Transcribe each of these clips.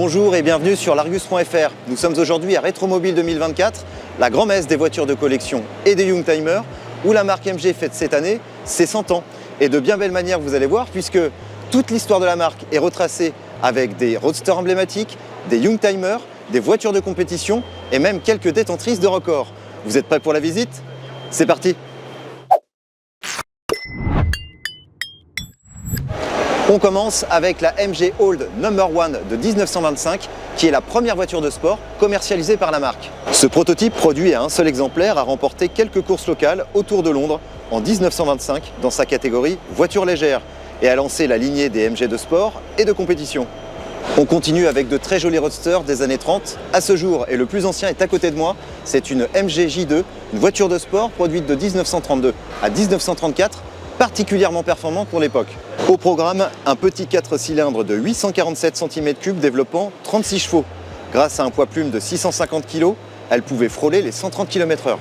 Bonjour et bienvenue sur l'Argus.fr. Nous sommes aujourd'hui à Rétromobile 2024, la grand-messe des voitures de collection et des Youngtimers, où la marque MG fête cette année ses 100 ans. Et de bien belle manière, vous allez voir, puisque toute l'histoire de la marque est retracée avec des roadsters emblématiques, des Youngtimers, des voitures de compétition et même quelques détentrices de records. Vous êtes prêts pour la visite? C'est parti! On commence avec la MG Old No. 1 de 1925, qui est la première voiture de sport commercialisée par la marque. Ce prototype, produit à un seul exemplaire, a remporté quelques courses locales autour de Londres en 1925 dans sa catégorie voiture légère et a lancé la lignée des MG de sport et de compétition. On continue avec de très jolis roadsters des années 30 à ce jour, et le plus ancien est à côté de moi. C'est une MG J2, une voiture de sport produite de 1932 à 1934, particulièrement performant pour l'époque. Au programme, un petit 4 cylindres de 847 cm3 développant 36 chevaux. Grâce à un poids plume de 650 kg, elle pouvait frôler les 130 km/h.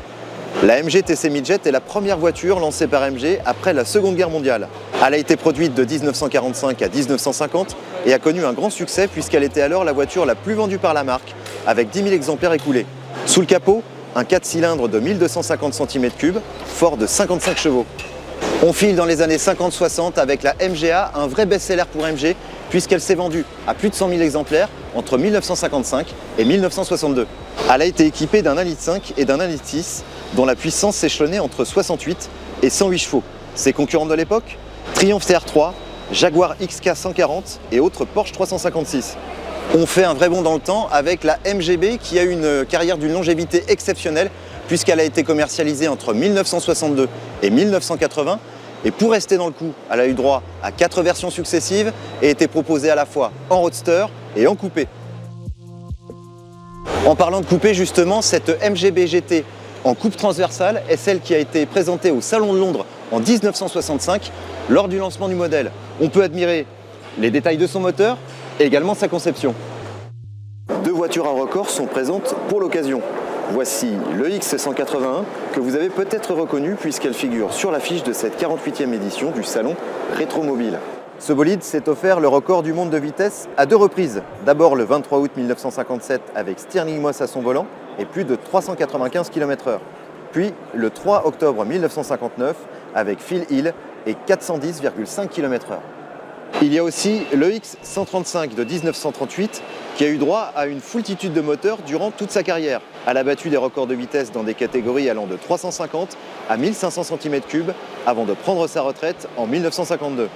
La MG TC Midget est la première voiture lancée par MG après la Seconde Guerre mondiale. Elle a été produite de 1945 à 1950 et a connu un grand succès puisqu'elle était alors la voiture la plus vendue par la marque, avec 10 000 exemplaires écoulés. Sous le capot, un 4 cylindres de 1250 cm3, fort de 55 chevaux. On file dans les années 50-60 avec la MGA, un vrai best-seller pour MG, puisqu'elle s'est vendue à plus de 100 000 exemplaires entre 1955 et 1962. Elle a été équipée d'un 1,5 litre et d'un 1,6 litre, dont la puissance s'échelonnait entre 68 et 108 chevaux. Ses concurrents de l'époque, Triumph TR3, Jaguar XK 140 et autres Porsche 356. On fait un vrai bond dans le temps avec la MGB, qui a eu une carrière d'une longévité exceptionnelle, puisqu'elle a été commercialisée entre 1962 et 1980. Et pour rester dans le coup, elle a eu droit à 4 versions successives et était proposée à la fois en roadster et en coupé. En parlant de coupé justement, cette MGB GT en coupe transversale est celle qui a été présentée au Salon de Londres en 1965 lors du lancement du modèle. On peut admirer les détails de son moteur et également sa conception. Deux voitures à record sont présentes pour l'occasion. Voici le X181 que vous avez peut-être reconnu puisqu'elle figure sur l'affiche de cette 48e édition du salon Rétromobile. Ce bolide s'est offert le record du monde de vitesse à 2 reprises. D'abord le 23 août 1957 avec Stirling Moss à son volant et plus de 395 km/h. Puis le 3 octobre 1959 avec Phil Hill et 410,5 km/h. Il y a aussi le X135 de 1938 qui a eu droit à une foultitude de moteurs durant toute sa carrière. Elle a battu des records de vitesse dans des catégories allant de 350 à 1500 cm3 avant de prendre sa retraite en 1952.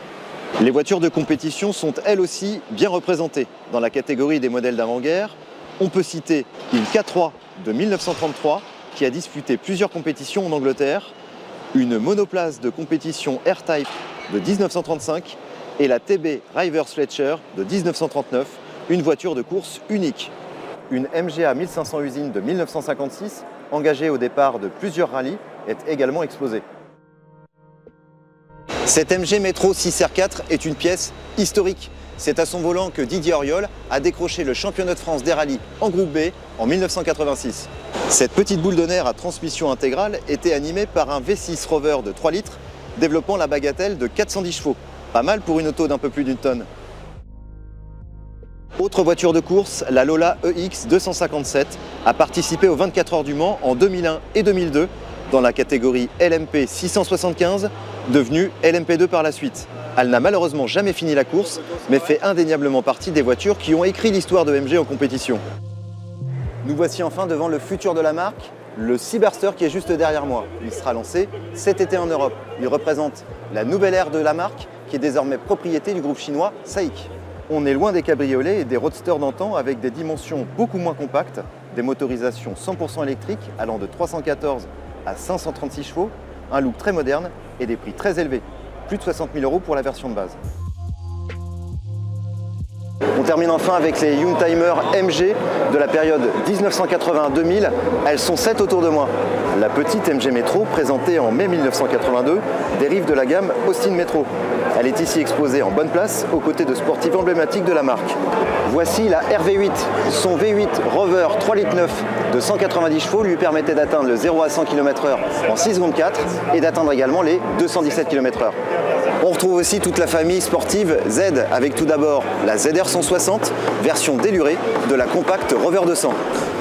Les voitures de compétition sont elles aussi bien représentées. Dans la catégorie des modèles d'avant-guerre, on peut citer une K3 de 1933 qui a disputé plusieurs compétitions en Angleterre, une monoplace de compétition R-Type de 1935 et la TB River Fletcher de 1939, une voiture de course unique. Une MGA 1500 usines de 1956, engagée au départ de plusieurs rallyes, est également exposée. Cette MG Metro 6R4 est une pièce historique. C'est à son volant que Didier Auriol a décroché le championnat de France des rallyes en groupe B en 1986. Cette petite boule de nerf à transmission intégrale était animée par un V6 Rover de 3 litres, développant la bagatelle de 410 chevaux. Pas mal pour une auto d'un peu plus d'une tonne. Autre voiture de course, la Lola EX 257 a participé aux 24 heures du Mans en 2001 et 2002 dans la catégorie LMP 675, devenue LMP2 par la suite. Elle n'a malheureusement jamais fini la course, mais fait indéniablement partie des voitures qui ont écrit l'histoire de MG en compétition. Nous voici enfin devant le futur de la marque, le Cyberster qui est juste derrière moi. Il sera lancé cet été en Europe. Il représente la nouvelle ère de la marque, qui est désormais propriété du groupe chinois SAIC. On est loin des cabriolets et des roadsters d'antan avec des dimensions beaucoup moins compactes, des motorisations 100% électriques allant de 314 à 536 chevaux, un look très moderne et des prix très élevés, plus de 60 000 € pour la version de base. On termine enfin avec les Youngtimers MG de la période 1980-2000. Elles sont 7 autour de moi. La petite MG Metro, présentée en mai 1982, dérive de la gamme Austin Metro. Elle est ici exposée en bonne place, aux côtés de sportifs emblématiques de la marque. Voici la RV8. Son V8 Rover 3,9 litres de 190 chevaux lui permettait d'atteindre le 0 à 100 km/h en 6 secondes 4 et d'atteindre également les 217 km/h. On retrouve aussi toute la famille sportive Z, avec tout d'abord la ZR 160, version délurée de la compacte Rover 200.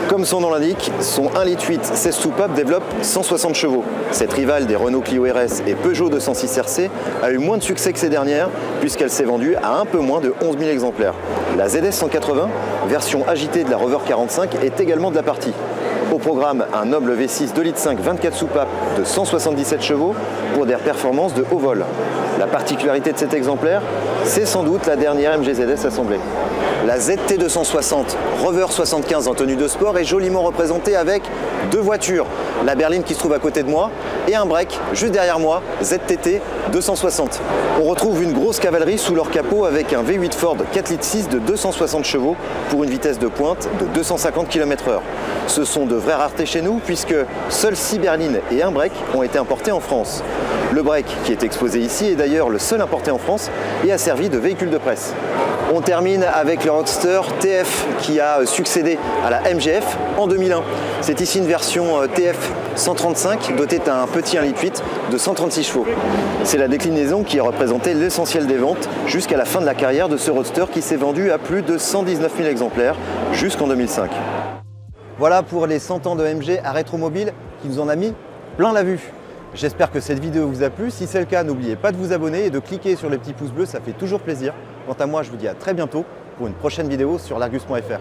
Comme son nom l'indique, son 1,8 litre 16 soupapes développe 160 chevaux. Cette rivale des Renault Clio RS et Peugeot 206 RC a eu moins de succès que ces dernières, puisqu'elle s'est vendue à un peu moins de 11 000 exemplaires. La ZS 180, version agitée de la Rover 45, est également de la partie. Au programme, un noble V6 2,5 litres 24 soupapes de 177 chevaux pour des performances de haut vol. La particularité de cet exemplaire, c'est sans doute la dernière MGZS assemblée. La ZT 260 Rover 75 en tenue de sport est joliment représentée avec deux voitures, la berline qui se trouve à côté de moi et un break juste derrière moi, ZTT 260. On retrouve une grosse cavalerie sous leur capot avec un V8 Ford 4,6 litres de 260 chevaux pour une vitesse de pointe de 250 km/h. Ce sont de vraies raretés chez nous puisque seules 6 berlines et un break ont été importés en France. Le break qui est exposé ici est d'ailleurs le seul importé en France et a servi de véhicule de presse. On termine avec le Roadster TF qui a succédé à la MGF en 2001. C'est ici une version TF 135 dotée d'un petit 1,8 litre de 136 chevaux. C'est la déclinaison qui a représenté l'essentiel des ventes jusqu'à la fin de la carrière de ce Roadster qui s'est vendu à plus de 119 000 exemplaires jusqu'en 2005. Voilà pour les 100 ans de MG à Rétromobile qui nous en a mis plein la vue. J'espère que cette vidéo vous a plu. Si c'est le cas, n'oubliez pas de vous abonner et de cliquer sur le petit pouce bleu, ça fait toujours plaisir. Quant à moi, je vous dis à très bientôt pour une prochaine vidéo sur l'Argus.fr.